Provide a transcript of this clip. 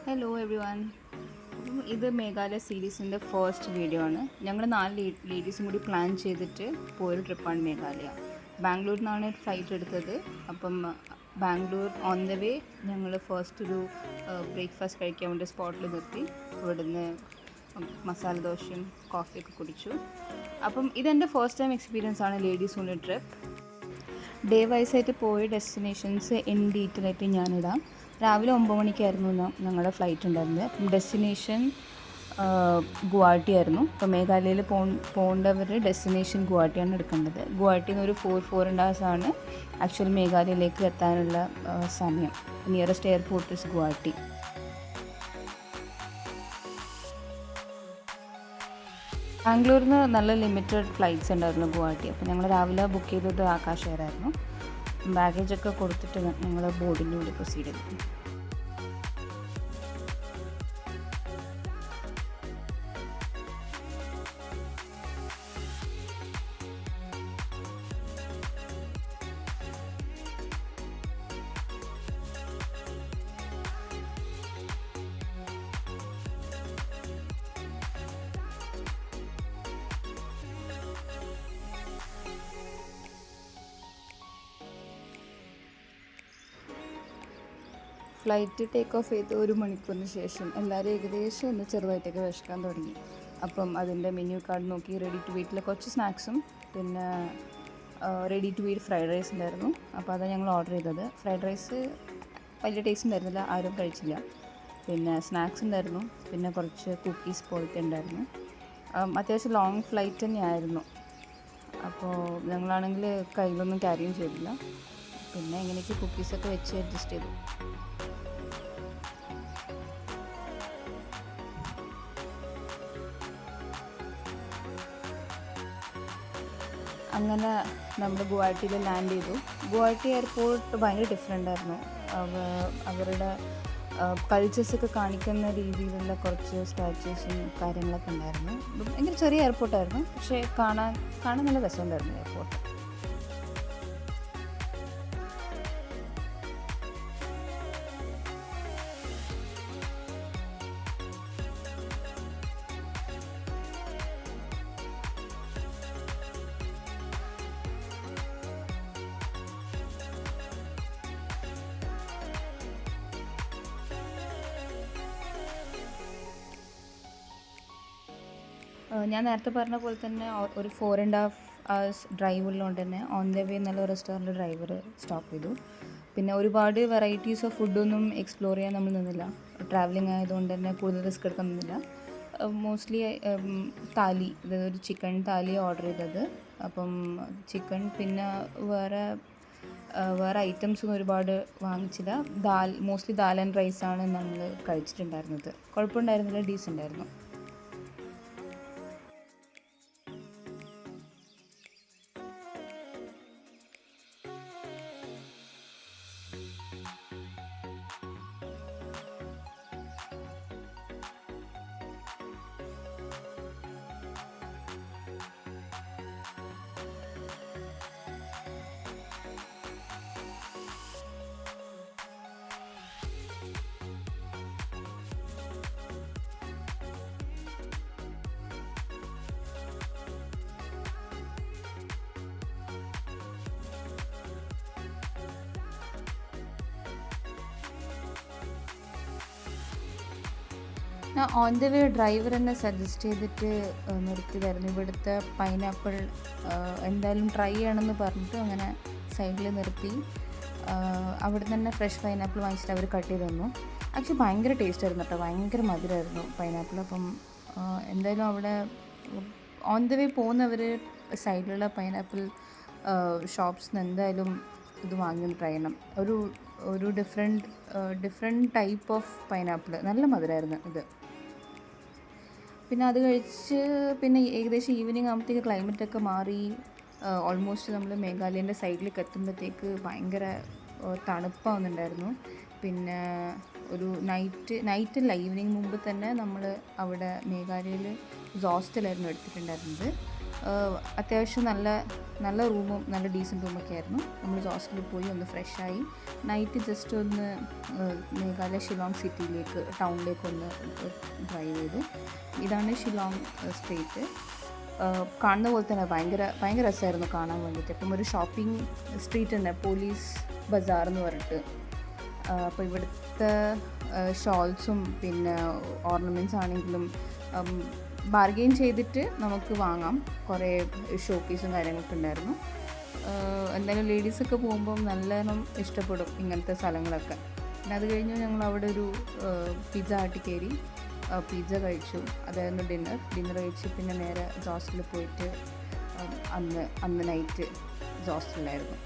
Hello every one. ഇത് Meghalaya സീരീസിൻ്റെ first video ആണ്. ഞങ്ങൾ 4 ലേഡീസും കൂടി പ്ലാൻ ചെയ്തിട്ട് പോയൊരു ട്രിപ്പാണ് മേഘാലയ. ബാംഗ്ലൂരിൽ നിന്നാണ് ഫ്ലൈറ്റ് എടുത്തത്. അപ്പം ബാംഗ്ലൂർ ഓൺ ദ വേ ഞങ്ങൾ ഫസ്റ്റ് ഒരു ബ്രേക്ക്ഫാസ്റ്റ് കഴിക്കാൻ വേണ്ടി സ്പോട്ടിൽ നിർത്തി. ഇവിടുന്ന് മസാല ദോശയും കോഫിയൊക്കെ കുടിച്ചു. അപ്പം ഇതെൻ്റെ ഫസ്റ്റ് ടൈം എക്സ്പീരിയൻസ് ആണ് ലേഡീസ് ഓൺലി ട്രിപ്പ്. ഡേ വൈസായിട്ട് പോയ ഡെസ്റ്റിനേഷൻസ് ഇൻ ഡീറ്റെയിൽ ആയിട്ട് ഞാനിടാം. രാവിലെ 9 മണിക്കായിരുന്നു ഞങ്ങളുടെ ഫ്ലൈറ്റ് ഉണ്ടായിരുന്നത്. ഡെസ്റ്റിനേഷൻ ഗുവാഹട്ടി ആയിരുന്നു. ഇപ്പോൾ മേഘാലയയിൽ പോകേണ്ടവർ ഡെസ്റ്റിനേഷൻ ഗുവാഹട്ടിയാണ് എടുക്കേണ്ടത്. ഗുവാഹട്ടിയിൽ നിന്ന് ഒരു 4.5 hours ആണ് ആക്ച്വൽ മേഘാലയയിലേക്ക് എത്താനുള്ള സമയം. Nearest airport is Guwahati. ബാംഗ്ലൂരിൽ നിന്ന് നല്ല ലിമിറ്റഡ് ഫ്ലൈറ്റ്സ് ഉണ്ടായിരുന്നു ഗുവാഹട്ടി. അപ്പോൾ ഞങ്ങൾ രാവിലെ ബുക്ക് ചെയ്തത് ആകാശ് എയറായിരുന്നു. ബാഗേജൊക്കെ കൊടുത്തിട്ട് ഞങ്ങൾ ബോർഡിൻ്റെ കൂടി പ്രൊസീഡ് ചെയ്തു. ഫ്ലൈറ്റ് ടേക്ക് ഓഫ് ചെയ്ത് 1 മണിക്കൂറിന് ശേഷം എല്ലാവരും ഏകദേശം ഒന്ന് ചെറുതായിട്ടൊക്കെ വിശക്കാൻ തുടങ്ങി. അപ്പം അതിൻ്റെ മെനു കാർഡ് നോക്കി റെഡി ടു വീറ്റിലെ കുറച്ച് സ്നാക്സും പിന്നെ ready to eat fried rice ഉണ്ടായിരുന്നു. അപ്പോൾ അതാണ് ഞങ്ങൾ ഓർഡർ ചെയ്തത്. ഫ്രൈഡ് റൈസ് വലിയ ടേസ്റ്റ് ഉണ്ടായിരുന്നില്ല, ആരും കഴിച്ചില്ല. പിന്നെ സ്നാക്സ് ഉണ്ടായിരുന്നു, പിന്നെ കുറച്ച് കുക്കീസ് പോലത്തെ ഉണ്ടായിരുന്നു. അത്യാവശ്യം ലോങ് ഫ്ലൈറ്റ് തന്നെയായിരുന്നു. അപ്പോൾ ഞങ്ങളാണെങ്കിൽ കയ്യിലൊന്നും ക്യാരിയും ചെയ്തില്ല. പിന്നെ എങ്ങനെയൊക്കെ കുക്കീസൊക്കെ വെച്ച് അഡ്ജസ്റ്റ് ചെയ്തു. അങ്ങനെ നമ്മൾ ഗുവാഹട്ടിയിൽ ലാൻഡ് ചെയ്തു. ഗുവാഹട്ടി എയർപോർട്ട് ഭയങ്കര ഡിഫറെൻ്റ് ആയിരുന്നു. അവരുടെ കൾച്ചേഴ്സൊക്കെ കാണിക്കുന്ന രീതിയിലുള്ള കുറച്ച് സ്റ്റാച്യൂസും കാര്യങ്ങളൊക്കെ ഉണ്ടായിരുന്നു. ഭയങ്കര ചെറിയ എയർപോർട്ടായിരുന്നു, പക്ഷേ കാണാൻ നല്ല രസമുണ്ടായിരുന്നു എയർപോർട്ട്. ഞാൻ നേരത്തെ പറഞ്ഞ പോലെ തന്നെ ഒരു 4.5 hours ഡ്രൈവ് ഉള്ളതുകൊണ്ട് തന്നെ ഓൺ ദ വേ നല്ല റെസ്റ്റോറൻറ്റ് ഡ്രൈവർ സ്റ്റോപ്പ് ചെയ്തു. പിന്നെ ഒരുപാട് വെറൈറ്റീസ് ഓഫ് ഫുഡൊന്നും എക്സ്പ്ലോർ ചെയ്യാൻ നമ്മൾ നിന്നില്ല. ട്രാവലിംഗ് ആയതുകൊണ്ട് തന്നെ കൂടുതൽ റിസ്ക് എടുക്കാൻ നിന്നില്ല. മോസ്റ്റ്ലി താലി, അതായത് ഒരു ചിക്കൻ താലി ഓർഡർ ചെയ്തത്. അപ്പം ചിക്കൻ പിന്നെ വേറെ ഐറ്റംസൊന്നും ഒരുപാട് വാങ്ങിച്ചില്ല. മോസ്റ്റ്ലി ദാൽ ആൻഡ് റൈസാണ് നമ്മൾ കഴിച്ചിട്ടുണ്ടായിരുന്നത്. കുഴപ്പമുണ്ടായിരുന്നില്ല, ഡീസൻ്റ് ആയിരുന്നു. ഞാൻ ഓൺ ദ വേ ഡ്രൈവർ എന്നെ സജസ്റ്റ് ചെയ്തിട്ട് നിർത്തിയതായിരുന്നു. ഇവിടുത്തെ പൈനാപ്പിൾ എന്തായാലും ട്രൈ ചെയ്യണമെന്ന് പറഞ്ഞിട്ട് അങ്ങനെ സൈഡിൽ നിർത്തി. അവിടെ തന്നെ ഫ്രഷ് പൈനാപ്പിൾ വാങ്ങിച്ചിട്ട് അവർ കട്ട് ചെയ്ത് തന്നു. ആക്ച്വലി ഭയങ്കര ടേസ്റ്റ് ആയിരുന്നു കേട്ടോ, ഭയങ്കര മധുരമായിരുന്നു പൈനാപ്പിൾ. അപ്പം എന്തായാലും അവിടെ ഓൺ ദ വേ പോകുന്നവർ സൈഡിലുള്ള പൈനാപ്പിൾ ഷോപ്സിൽ നിന്ന് എന്തായാലും ഇത് വാങ്ങി ട്രൈ ചെയ്യണം. ഒരു ഡിഫറെൻറ്റ് ടൈപ്പ് ഓഫ് പൈനാപ്പിൾ, നല്ല മധുരമായിരുന്നു ഇത്. പിന്നെ അത് കഴിച്ച് പിന്നെ ഏകദേശം ഈവനിങ് ആകുമ്പോഴത്തേക്ക് ക്ലൈമറ്റൊക്കെ മാറി. ഓൾമോസ്റ്റ് നമ്മൾ മേഘാലയൻ്റെ സൈഡിലേക്ക് എത്തുമ്പോഴത്തേക്ക് ഭയങ്കര തണുപ്പാവുന്നുണ്ടായിരുന്നു. പിന്നെ ഒരു നൈറ്റല്ല, ഈവനിങ് മുമ്പ് തന്നെ നമ്മൾ അവിടെ മേഘാലയയിൽ ഹോസ്റ്റലായിരുന്നു എടുത്തിട്ടുണ്ടായിരുന്നത്. അത്യാവശ്യം നല്ല റൂമും നല്ല ഡീസൻറ്റ് റൂമൊക്കെ ആയിരുന്നു. നമ്മൾ ഹോസ്റ്റലിൽ പോയി ഒന്ന് ഫ്രഷായി നൈറ്റ് ജസ്റ്റ് ഒന്ന് മേഘാലയ ഷിലോങ് സിറ്റിയിലേക്ക് ടൗണിലേക്ക് ഒന്ന് ഡ്രൈവ് ചെയ്ത്. ഇതാണ് ഷിലോങ് സ്റ്റേറ്റ്. കാണുന്ന പോലെ തന്നെ ഭയങ്കര രസമായിരുന്നു കാണാൻ വേണ്ടിയിട്ട്. അപ്പം ഒരു ഷോപ്പിംഗ് സ്ട്രീറ്റ് ഉണ്ട്, പോലീസ് ബസാർ എന്ന് പറഞ്ഞിട്ട്. അപ്പോൾ ഇവിടുത്തെ ഷോൾസും പിന്നെ ഓർണമെൻറ്റ്സ് ആണെങ്കിലും ബാർഗെയിൻ ചെയ്തിട്ട് നമുക്ക് വാങ്ങാം. കുറേ ഷോ പീസും കാര്യങ്ങളൊക്കെ ഉണ്ടായിരുന്നു. എന്തായാലും ലേഡീസൊക്കെ പോകുമ്പം നല്ലോണം ഇഷ്ടപ്പെടും ഇങ്ങനത്തെ സ്ഥലങ്ങളൊക്കെ. പിന്നെ അത് കഴിഞ്ഞ് ഞങ്ങൾ അവിടെ ഒരു പിസ്സ ഹട്ടിൽ കയറി പിസ്സ കഴിച്ചു. അതായിരുന്നു ഡിന്നർ കഴിച്ച് പിന്നെ നേരെ ഹോസ്റ്റലിൽ പോയിട്ട് അന്ന് നൈറ്റ് ഹോസ്റ്റലിലായിരുന്നു.